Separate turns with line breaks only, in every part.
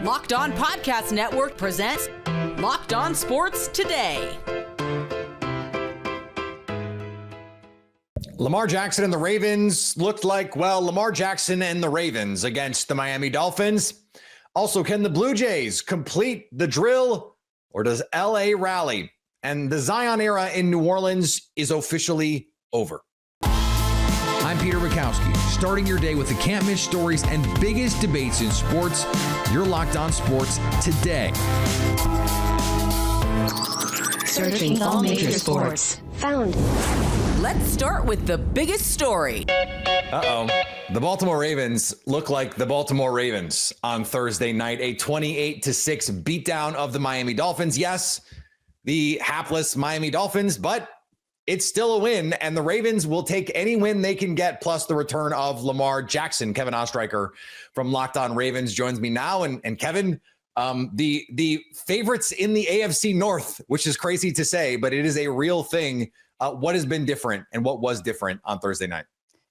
Locked On Podcast Network presents Locked On Sports Today.
Lamar Jackson and the Ravens looked like, well, Lamar Jackson and the Ravens against the Miami Dolphins. Also, can the Blue Jays complete the drill, or does LA rally? And the Zion era in New Orleans is officially over.
I'm Peter Bukowski, starting your day with the can't-miss stories and biggest debates in sports. You're Locked On Sports Today.
Searching all major sports. Found.
Let's start with the biggest story.
The Baltimore Ravens look like the Baltimore Ravens on Thursday night, a 28-6 beatdown of the Miami Dolphins. Yes, the hapless Miami Dolphins, but it's still a win, and the Ravens will take any win they can get, plus the return of Lamar Jackson. Kevin Ostreicher from Locked On Ravens joins me now. And Kevin, the favorites in the AFC North, which is crazy to say, but it is a real thing. What has been different and what was different on Thursday night?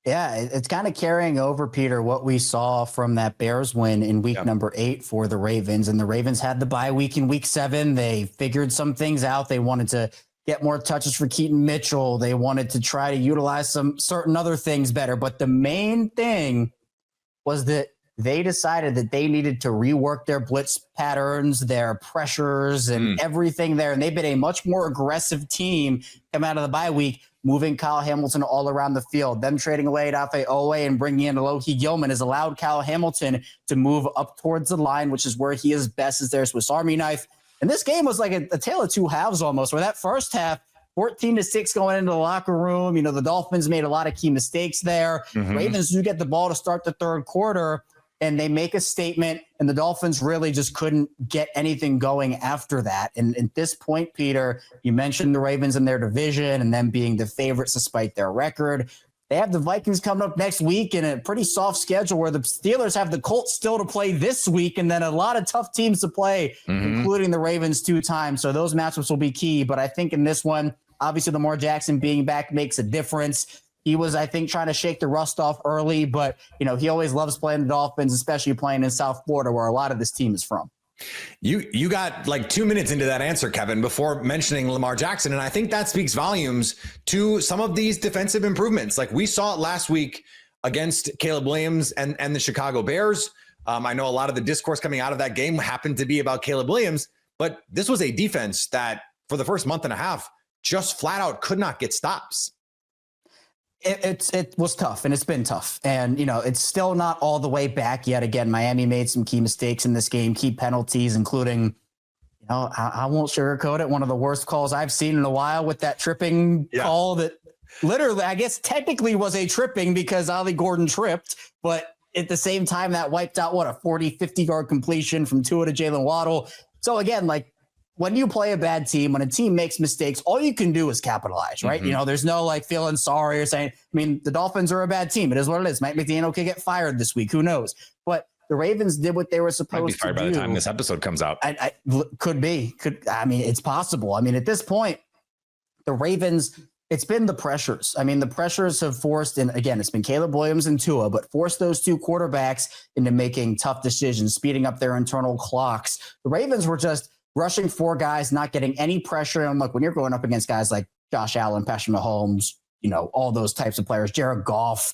Yeah, it's kind of carrying over, Peter, what we saw from that Bears win in week number 8 for the Ravens. And the Ravens had the bye week in week 7. They figured some things out. They wanted to get more touches for Keaton Mitchell. They wanted to try to utilize some certain other things better. But the main thing was that they decided that they needed to rework their blitz patterns, their pressures, and everything there. And they've been a much more aggressive team coming out of the bye week, moving Kyle Hamilton all around the field. Them trading away Dafe Owe and bringing in Alohi Gilman has allowed Kyle Hamilton to move up towards the line, which is where he is best, as their Swiss Army knife. And this game was like a tale of two halves almost, where that first half, 14-6 going into the locker room. You know, the Dolphins made a lot of key mistakes there. Ravens do get the ball to start the third quarter, and they make a statement, and the Dolphins really just couldn't get anything going after that. And at this point, Peter, you mentioned the Ravens in their division and them being the favorites despite their record. They have the Vikings coming up next week in a pretty soft schedule, where the Steelers have the Colts still to play this week, and then a lot of tough teams to play, including the Ravens 2 times. So those matchups will be key. But I think in this one, obviously Lamar Jackson being back makes a difference. He was, I think, trying to shake the rust off early, but, you know, he always loves playing the Dolphins, especially playing in South Florida, where a lot of this team is from.
You got like 2 minutes into that answer, Kevin, before mentioning Lamar Jackson. And I think that speaks volumes to some of these defensive improvements. Like we saw it last week against Caleb Williams and the Chicago Bears. I know a lot of the discourse coming out of that game happened to be about Caleb Williams, but this was a defense that for the first month and a half just flat out could not get stops.
It was tough, and it's been tough. And, you know, it's still not all the way back yet. Again, Miami made some key mistakes in this game, key penalties, including, you know, I won't sugarcoat it, one of the worst calls I've seen in a while with that tripping call that literally, I guess technically was a tripping because Ollie Gordon tripped, but at the same time that wiped out, a 40, 50-yard completion from Tua to Jalen Waddle. So again, like, when you play a bad team, when a team makes mistakes, all you can do is capitalize, right? You know, there's no like feeling sorry or saying, I mean, the Dolphins are a bad team. It is what it is. Mike McDaniel could get fired this week. Who knows? But the Ravens did what they were supposed to do.
Might be fired by the time this episode comes out.
Could be. I mean, it's possible. I mean, at this point, the Ravens, it's been the pressures. I mean, the pressures have forced, and again, it's been Caleb Williams and Tua, but forced those two quarterbacks into making tough decisions, speeding up their internal clocks. The Ravens were just rushing 4 guys, not getting any pressure. And look, when you're going up against guys like Josh Allen, Patrick Mahomes, you know, all those types of players, Jared Goff,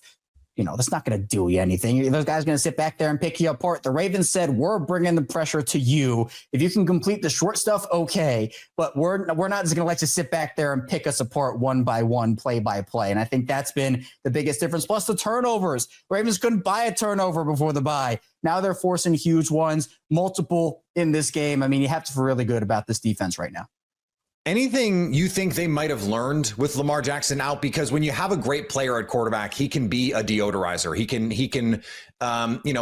you know, that's not going to do you anything. Those guys are going to sit back there and pick you apart. The Ravens said, we're bringing the pressure to you. If you can complete the short stuff, okay. But we're not just going to let you sit back there and pick us apart one by one, play by play. And I think that's been the biggest difference. Plus the turnovers. The Ravens couldn't buy a turnover before the bye. Now they're forcing huge ones, multiple in this game. I mean, you have to feel really good about this defense right now.
Anything you think they might have learned with Lamar Jackson out? Because when you have a great player at quarterback, he can be a deodorizer. He can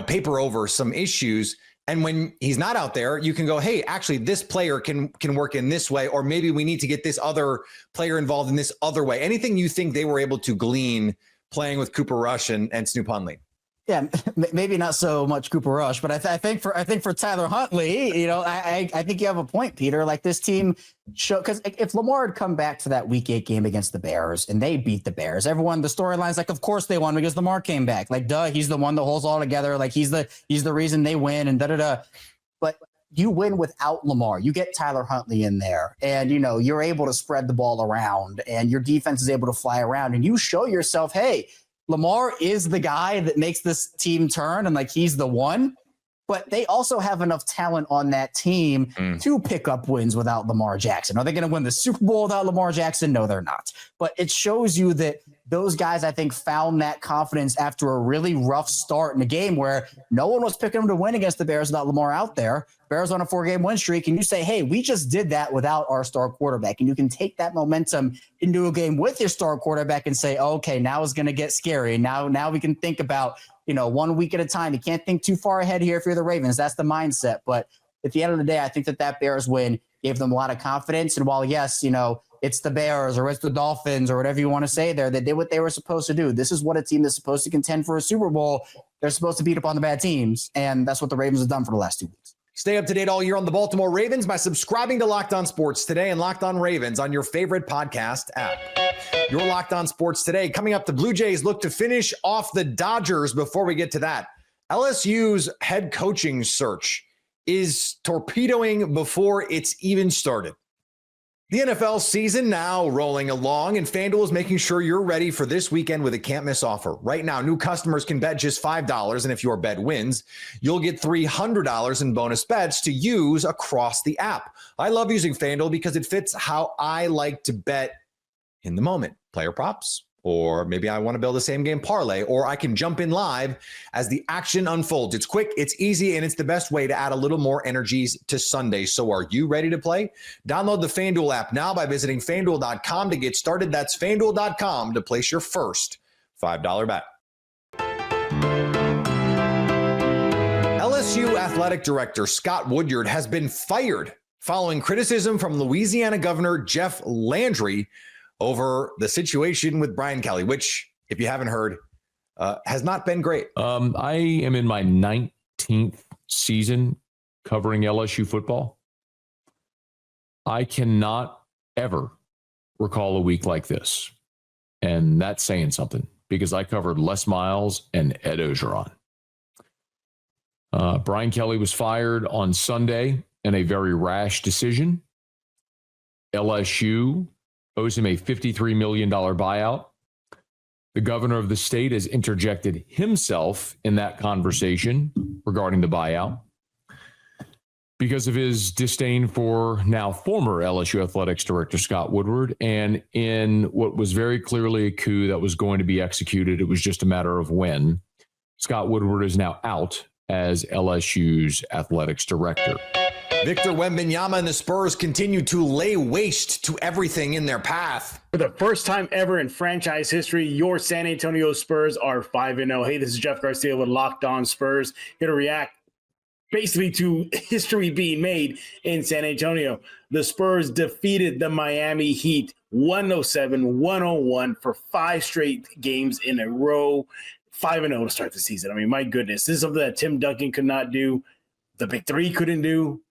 paper over some issues. And when he's not out there, you can go, hey, actually, this player can work in this way, or maybe we need to get this other player involved in this other way. Anything you think they were able to glean playing with Cooper Rush and Snoop Hundley?
Yeah, maybe not so much Cooper Rush, but I think for Tyler Huntley, you know, I think you have a point, Peter. Like this team show, because if Lamar had come back to that Week 8 game against the Bears and they beat the Bears, everyone, the storyline's like, of course they won because Lamar came back. Like, duh, he's the one that holds all together. Like he's the reason they win and da da da. but you win without Lamar. You get Tyler Huntley in there, and you're able to spread the ball around, and your defense is able to fly around, and you show yourself, hey, Lamar is the guy that makes this team turn, and like he's the one. But they also have enough talent on that team to pick up wins without Lamar Jackson. Are they going to win the Super Bowl without Lamar Jackson? No, they're not. But it shows you that those guys, I think, found that confidence after a really rough start in a game where no one was picking them to win against the Bears without Lamar out there. Bears on a 4-game win streak, and you say, hey, we just did that without our star quarterback. And you can take that momentum into a game with your star quarterback and say, okay, now it's going to get scary. Now we can think about 1 week at a time. You can't think too far ahead here if you're the Ravens. That's the mindset. But at the end of the day, I think that Bears win gave them a lot of confidence. And while, yes, it's the Bears or it's the Dolphins or whatever you want to say there, they did what they were supposed to do. This is what a team that's supposed to contend for a Super Bowl. They're supposed to beat up on the bad teams. And that's what the Ravens have done for the last 2 weeks.
Stay up to date all year on the Baltimore Ravens by subscribing to Locked On Sports Today and Locked On Ravens on your favorite podcast app. Your Locked On Sports Today. Coming up, the Blue Jays look to finish off the Dodgers. Before we get to that, LSU's head coaching search is torpedoing before it's even started. The NFL season now rolling along, and FanDuel is making sure you're ready for this weekend with a can't-miss offer. Right now, new customers can bet just $5, and if your bet wins, you'll get $300 in bonus bets to use across the app. I love using FanDuel because it fits how I like to bet in the moment. Player props, or maybe I want to build a same-game parlay, or I can jump in live as the action unfolds. It's quick, it's easy, and it's the best way to add a little more energies to Sunday. So are you ready to play? Download the FanDuel app now by visiting FanDuel.com to get started. That's FanDuel.com to place your first $5 bet. LSU Athletic Director Scott Woodyard has been fired following criticism from Louisiana Governor Jeff Landry over the situation with Brian Kelly, which, if you haven't heard, has not been great.
I am in my 19th season covering LSU football. I cannot ever recall a week like this. And that's saying something because I covered Les Miles and Ed Ogeron. Brian Kelly was fired on Sunday in a very rash decision. LSU owes him a $53 million buyout. The governor of the state has interjected himself in that conversation regarding the buyout because of his disdain for now former LSU Athletics Director Scott Woodward. And in what was very clearly a coup that was going to be executed, it was just a matter of when. Scott Woodward is now out as LSU's Athletics Director.
Victor Wembanyama and the Spurs continue to lay waste to everything in their path.
For the first time ever in franchise history, your San Antonio Spurs are 5-0. Hey, this is Jeff Garcia with Locked On Spurs, here to react basically to history being made in San Antonio. The Spurs defeated the Miami Heat 107-101 for 5 straight games in a row. 5-0 to start the season. I mean, my goodness, this is something that Tim Duncan could not do. The Big Three couldn't do.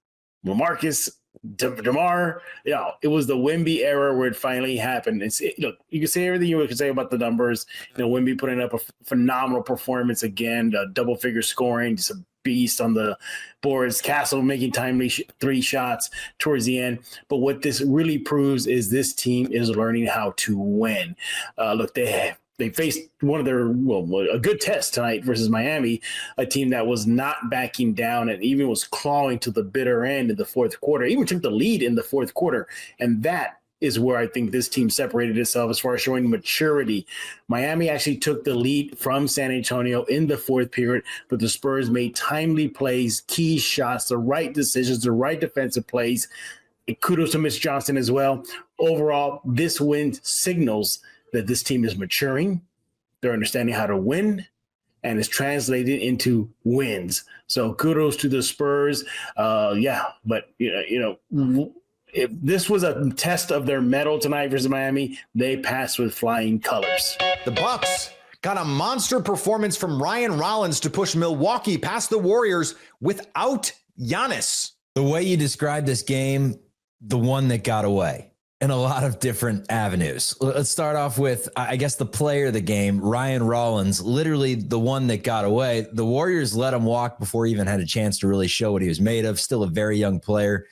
LaMarcus, DeMar, it was the Wemby era where it finally happened. Look, you can say everything you can say about the numbers. Wemby putting up a phenomenal performance again, double-figure scoring, just a beast on the boards. Castle making timely 3 shots towards the end. But what this really proves is this team is learning how to win. Look, they faced one of their, a good test tonight versus Miami, a team that was not backing down and even was clawing to the bitter end in the fourth quarter, even took the lead in the fourth quarter. And that is where I think this team separated itself as far as showing maturity. Miami actually took the lead from San Antonio in the fourth period, but the Spurs made timely plays, key shots, the right decisions, the right defensive plays. And kudos to Mitch Johnson as well. Overall, this win signals that this team is maturing, they're understanding how to win, and it's translated into wins. So kudos to the Spurs. But if this was a test of their mettle tonight versus Miami, they passed with flying colors.
The Bucks got a monster performance from Ryan Rollins to push Milwaukee past the Warriors without Giannis.
The way you described this game, the one that got away. in a lot of different avenues. Let's start off with, I guess, the player of the game, Ryan Rollins, literally the one that got away. The Warriors let him walk before he even had a chance to really show what he was made of. Still a very young player.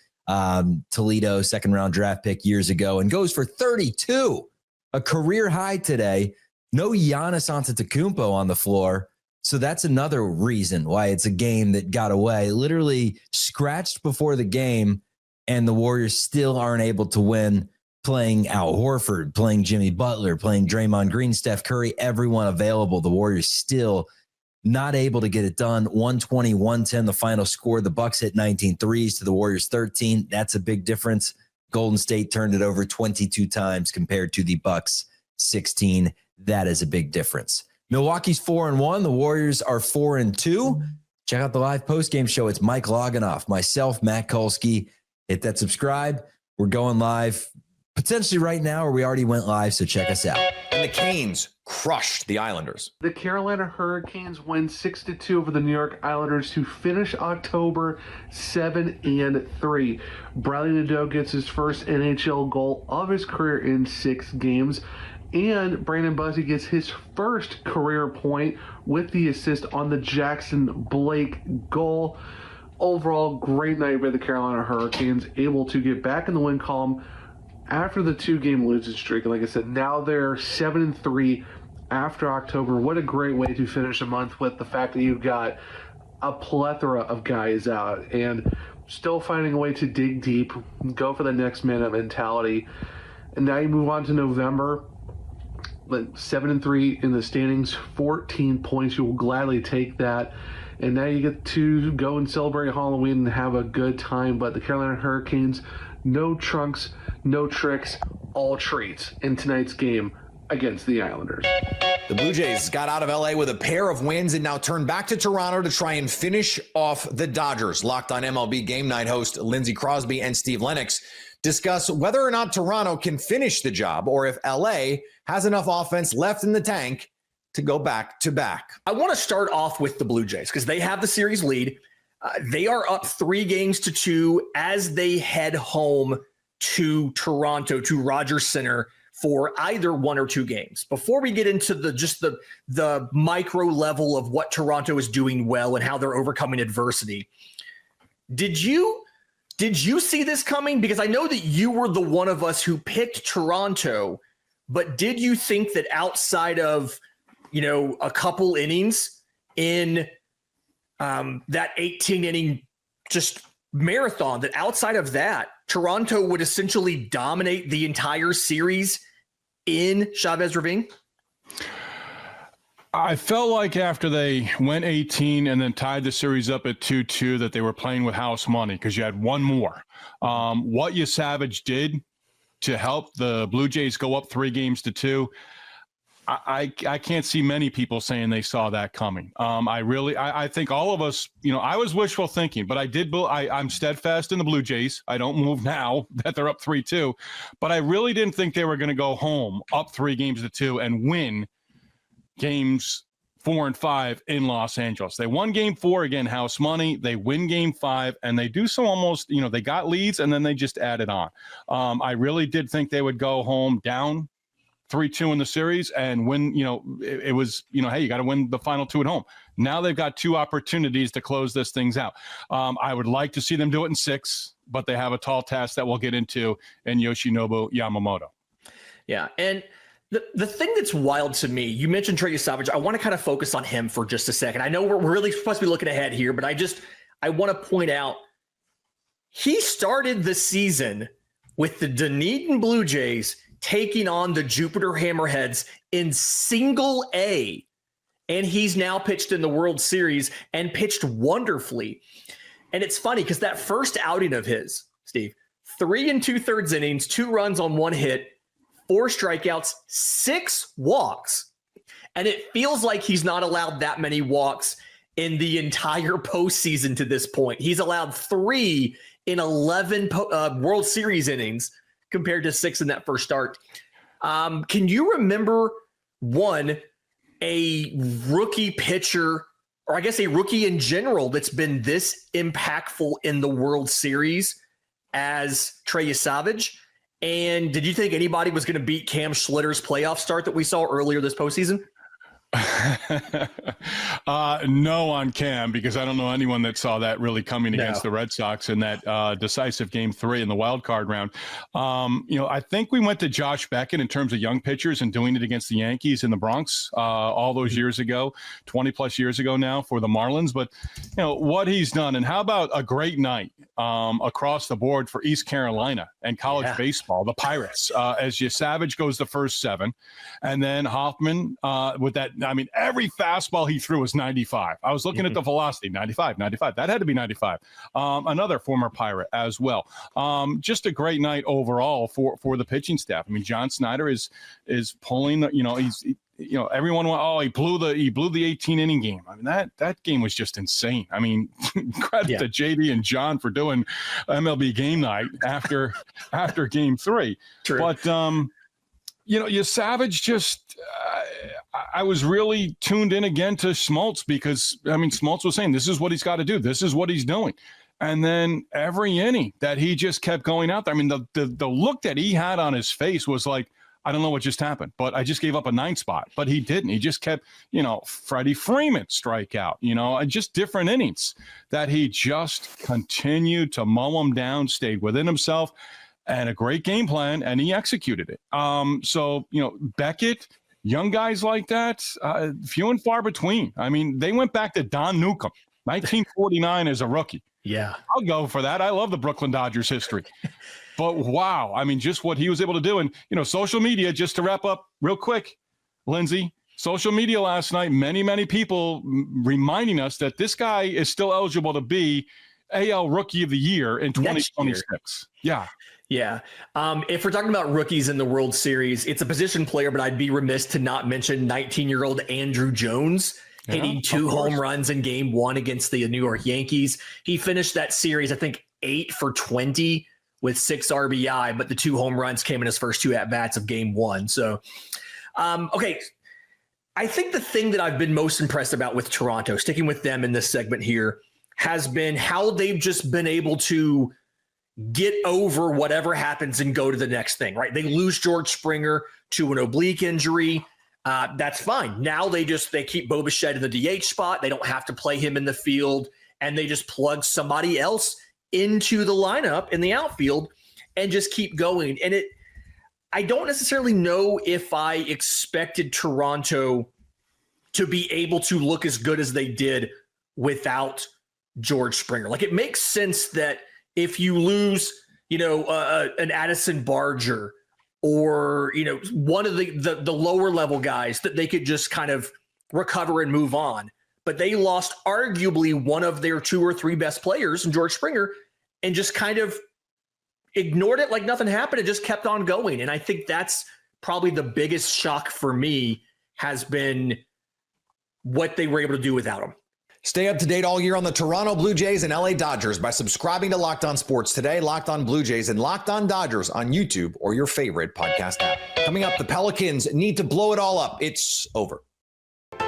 Toledo, second-round draft pick years ago, and goes for 32, a career high today. No Giannis Antetokounmpo on the floor. So that's another reason why it's a game that got away. Literally scratched before the game, and the Warriors still aren't able to win, playing Al Horford, playing Jimmy Butler, playing Draymond Green, Steph Curry, everyone available. The Warriors still not able to get it done. 120-110, the final score. The Bucks hit 19 threes to the Warriors 13. That's a big difference. Golden State turned it over 22 times compared to the Bucks 16. That is a big difference. Milwaukee's 4-1. The Warriors are 4-2. Check out the live postgame show. It's Mike Loganoff, myself, Matt Kolsky. Hit that subscribe. We're going live potentially right now, or we already went live, so check us out.
And the Canes crushed the Islanders.
The Carolina Hurricanes win 6-2 over the New York Islanders to finish October 7-3. Bradley Nadeau gets his first NHL goal of his career in 6 games. And Brandon Busby gets his first career point with the assist on the Jackson Blake goal. Overall, great night by the Carolina Hurricanes, able to get back in the win column after the 2-game losing streak. And like I said, now they're 7-3 after October. What a great way to finish a month with the fact that you've got a plethora of guys out and still finding a way to dig deep, go for the next minute mentality. And now you move on to November. 7-3 in the standings, 14 points. You will gladly take that. And now you get to go and celebrate Halloween and have a good time. But the Carolina Hurricanes, no trunks, no tricks, all treats in tonight's game against the Islanders.
The Blue Jays got out of LA with a pair of wins and now turn back to Toronto to try and finish off the Dodgers. Locked on MLB Game Night host Lindsey Crosby and Steve Lennox discuss whether or not Toronto can finish the job or if LA has enough offense left in the tank to go back to back.
I want to start off with the Blue Jays because they have the series lead. They are up 3-2 as they head home to Toronto, to Rogers Center for either 1 or 2 games. Before we get into the micro level of what Toronto is doing well and how they're overcoming adversity, did you see this coming? Because I know that you were the one of us who picked Toronto, but did you think that outside of, a couple innings in that 18-inning just marathon, that outside of that, Toronto would essentially dominate the entire series in Chavez Ravine?
I felt like after they went 18 and then tied the series up at 2-2 that they were playing with house money because you had one more. What Savage did to help the Blue Jays go up 3-2, I can't see many people saying they saw that coming. I think all of us, I was wishful thinking, but I'm steadfast in the Blue Jays. I don't move now that they're up 3-2, but I really didn't think they were going to go home up 3-2 and win games 4 and 5 in Los Angeles. They won game 4, again, house money. They win game 5, and they do so almost, they got leads and then they just added on. I really did think they would go home down 3-2 in the series and win. It was, hey, you got to win the final 2 at home. Now they've got 2 opportunities to close this things out. I would like to see them do it in 6, but they have a tall task that we'll get into in Yoshinobu Yamamoto.
Yeah, and the thing that's wild to me, you mentioned Trey Savage. I want to kind of focus on him for just a second. I know we're really supposed to be looking ahead here, but I want to point out he started the season with the Dunedin Blue Jays taking on the Jupiter Hammerheads in single A. And he's now pitched in the World Series and pitched wonderfully. And it's funny because that first outing of his, Steve, 3 2/3 innings, 2 runs on 1 hit, 4 strikeouts, 6 walks. And it feels like he's not allowed that many walks in the entire postseason to this point. He's allowed 3 in 11 World Series innings compared to 6 in that first start. Can you remember, a rookie pitcher, or I guess a rookie in general, that's been this impactful in the World Series as Trey Savage? And did you think anybody was going to beat Cam Schlitter's playoff start that we saw earlier this postseason?
No on Cam, because I don't know anyone that saw that really coming against the Red Sox in that decisive game 3 in the wild card round. I think we went to Josh Beckett in terms of young pitchers and doing it against the Yankees in the Bronx all those years ago, 20 plus years ago now for the Marlins. But, what he's done, and how about a great night across the board for East Carolina and college baseball, the Pirates, as Savage goes the first 7, and then Hoffman with that. I mean, every fastball he threw was 95. I was looking at the velocity, 95. That had to be 95. Another former Pirate as well. Just a great night overall for the pitching staff. I mean, John Snyder is pulling. Everyone went, he blew the 18-inning game. I mean, that game was just insane. I mean, credit to JD and John for doing MLB Game Night after Game 3. True. But Savage just. I was really tuned in again to Smoltz because, Smoltz was saying this is what he's got to do. This is what he's doing. And then every inning that he just kept going out there. I mean, the look that he had on his face was like, I don't know what just happened, but I just gave up a 9 spot. But he didn't. He just kept, Freddie Freeman strikeout, and just different innings that he just continued to mow him down, stayed within himself, and a great game plan, and he executed it. Beckett, young guys like that, few and far between. I mean, they went back to Don Newcomb, 1949 as a rookie.
Yeah.
I'll go for that. I love the Brooklyn Dodgers history. But wow, I mean, just what he was able to do. And, social media, just to wrap up real quick, Lindsay, social media last night, many people reminding us that this guy is still eligible to be AL Rookie of the Year in 2026. Yeah.
Yeah. If we're talking about rookies in the World Series, it's a position player, but I'd be remiss to not mention 19-year-old Andrew Jones hitting 2 home runs in Game 1 against the New York Yankees. He finished that series, I think, 8 for 20 with 6 RBI, but the 2 home runs came in his first 2 at-bats of Game 1. So, okay. I think the thing that I've been most impressed about with Toronto, sticking with them in this segment here, has been how they've just been able to get over whatever happens and go to the next thing, right? They lose George Springer to an oblique injury. That's fine. Now they keep Bo Bichette in the DH spot. They don't have to play him in the field, and they just plug somebody else into the lineup in the outfield and just keep going. And I don't necessarily know if I expected Toronto to be able to look as good as they did without George Springer. Like, it makes sense that if you lose, an Addison Barger or, one of the lower level guys, that they could just kind of recover and move on. But they lost arguably one of their 2 or 3 best players in George Springer and just kind of ignored it like nothing happened and just kept on going. And I think that's probably the biggest shock for me, has been what they were able to do without him.
Stay up to date all year on the Toronto Blue Jays and LA Dodgers by subscribing to Locked On Sports today, Locked On Blue Jays, and Locked On Dodgers on YouTube or your favorite podcast app. Coming up, the Pelicans need to blow it all up. It's over. The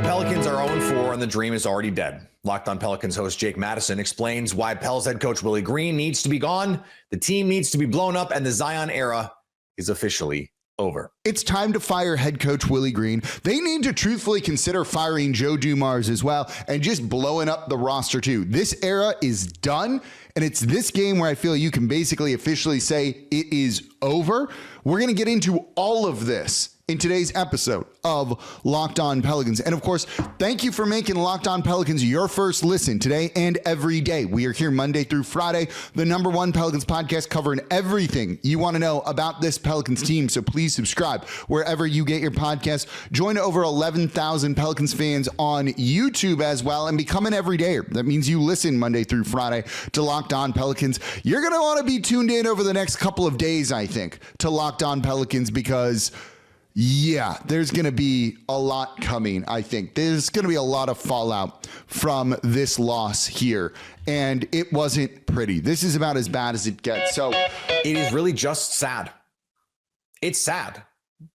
Pelicans are 0-4 and the dream is already dead. Locked On Pelicans host Jake Madison explains why Pels head coach Willie Green needs to be gone, the team needs to be blown up, and the Zion era is officially over.
It's time to fire head coach Willie Green. They need to truthfully consider firing Joe Dumars as well and just blowing up the roster too. This era is done, and it's this game where I feel you can basically officially say it is over. We're going to get into all of this in today's episode of Locked On Pelicans. And of course, thank you for making Locked On Pelicans your first listen today and every day. We are here Monday through Friday, the #1 Pelicans podcast, covering everything you want to know about this Pelicans team. So please subscribe wherever you get your podcasts. Join over 11,000 Pelicans fans on YouTube as well and become an everydayer. That means you listen Monday through Friday to Locked On Pelicans. You're going to want to be tuned in over the next couple of days, I think, to Locked On Pelicans, because yeah, there's going to be a lot coming, I think. There's going to be a lot of fallout from this loss here, and it wasn't pretty. This is about as bad as it gets. So
it is really just sad. It's sad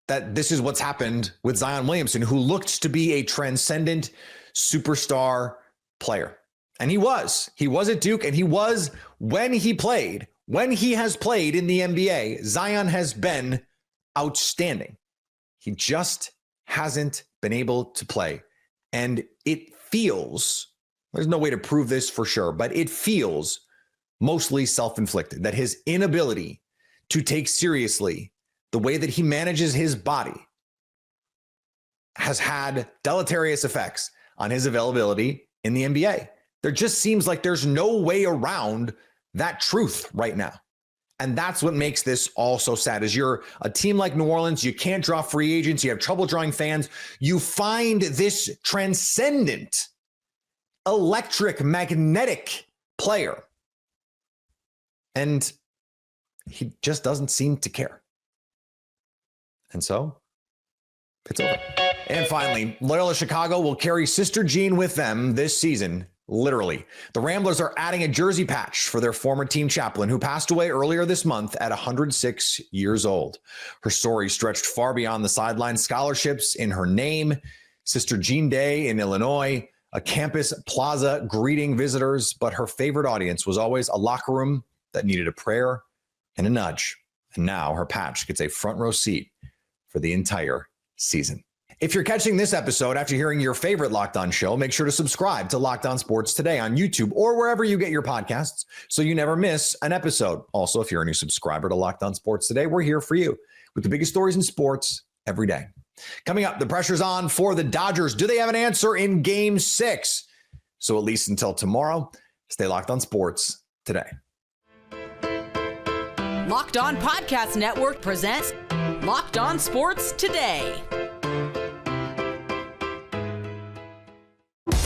that this is what's happened with Zion Williamson, who looked to be a transcendent superstar player. And he was at Duke, and he was, when he played, when he has played in the NBA, Zion has been outstanding. He just hasn't been able to play. And it feels, there's no way to prove this for sure, but it feels mostly self-inflicted, that his inability to take seriously the way that he manages his body has had deleterious effects on his availability in the NBA. There just seems like there's no way around that truth right now. And that's what makes this all so sad. Is you're a team like New Orleans, you can't draw free agents, you have trouble drawing fans. You find this transcendent, electric, magnetic player, and he just doesn't seem to care. And so it's over. And finally, Loyola Chicago will carry Sister Jean with them this season. Literally. The Ramblers are adding a jersey patch for their former team chaplain, who passed away earlier this month at 106 years old. Her story stretched far beyond the sideline. Scholarships in her name, Sister Jean Day in Illinois, a campus plaza greeting visitors, but her favorite audience was always a locker room that needed a prayer and a nudge. And now her patch gets a front row seat for the entire season. If you're catching this episode after hearing your favorite Locked On show, make sure to subscribe to Locked On Sports Today on YouTube or wherever you get your podcasts so you never miss an episode. Also, if you're a new subscriber to Locked On Sports Today, we're here for you with the biggest stories in sports every day. Coming up, the pressure's on for the Dodgers. Do they have an answer in Game 6? So at least until tomorrow, stay locked on sports today.
Locked On Podcast Network presents Locked On Sports Today.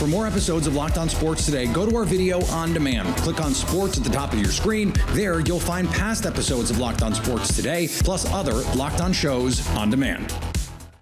For more episodes of Locked On Sports Today, go to our video on demand. Click on sports at the top of your screen. There, you'll find past episodes of Locked On Sports Today, plus other Locked On shows on demand.